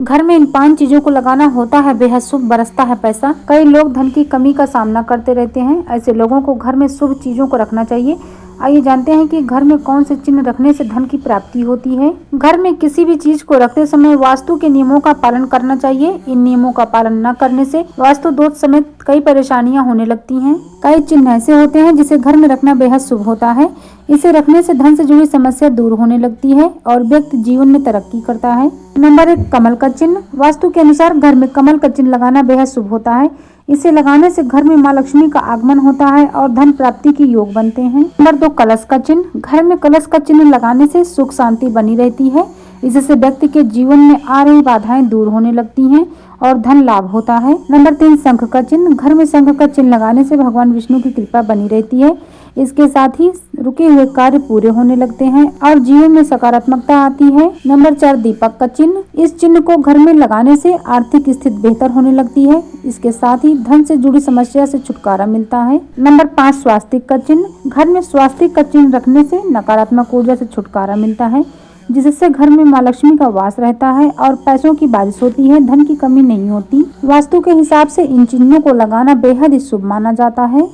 घर में इन 5 चीजों को लगाना होता है बेहद शुभ, बरसता है पैसा। कई लोग धन की कमी का सामना करते रहते हैं, ऐसे लोगों को घर में शुभ चीजों को रखना चाहिए। आइए जानते हैं कि घर में कौन से चिन्ह रखने से धन की प्राप्ति होती है। घर में किसी भी चीज को रखते समय वास्तु के नियमों का पालन करना चाहिए। इन नियमों का पालन न करने से वास्तु दोष समेत कई परेशानियां होने लगती हैं। कई चिन्ह ऐसे होते हैं जिसे घर में रखना बेहद शुभ होता है। इसे रखने से धन से जुड़ी समस्या दूर होने लगती है और व्यक्ति जीवन में तरक्की करता है। नंबर 1, कमल का चिन्ह। वास्तु के अनुसार घर में कमल का चिन्ह लगाना बेहद शुभ होता है। इसे लगाने से घर में मां लक्ष्मी का आगमन होता है और धन प्राप्ति के योग बनते हैं। नंबर 2, कलश का चिन्ह। घर में कलश का चिन्ह लगाने से सुख शांति बनी रहती है। इससे व्यक्ति के जीवन में आ रही बाधाएं दूर होने लगती हैं और धन लाभ होता है। नंबर 3, शंख का चिन्ह। घर में शंख का चिन्ह लगाने से भगवान विष्णु की कृपा बनी रहती है। इसके साथ ही रुके हुए कार्य पूरे होने लगते हैं और जीवन में सकारात्मकता आती है। नंबर 4, दीपक का चिन्ह। इस चिन्ह को घर में लगाने से आर्थिक स्थिति बेहतर होने लगती है। इसके साथ ही धन से जुड़ी समस्या से छुटकारा मिलता है। नंबर 5, स्वास्तिक का चिन्ह। घर में स्वास्तिक का चिन्ह रखने से नकारात्मक ऊर्जा से छुटकारा मिलता है, जिससे घर में मां लक्ष्मी का वास रहता है और पैसों की बारिश होती है, धन की कमी नहीं होती। वास्तु के हिसाब से इन चिन्हों को लगाना बेहद ही शुभ माना जाता है।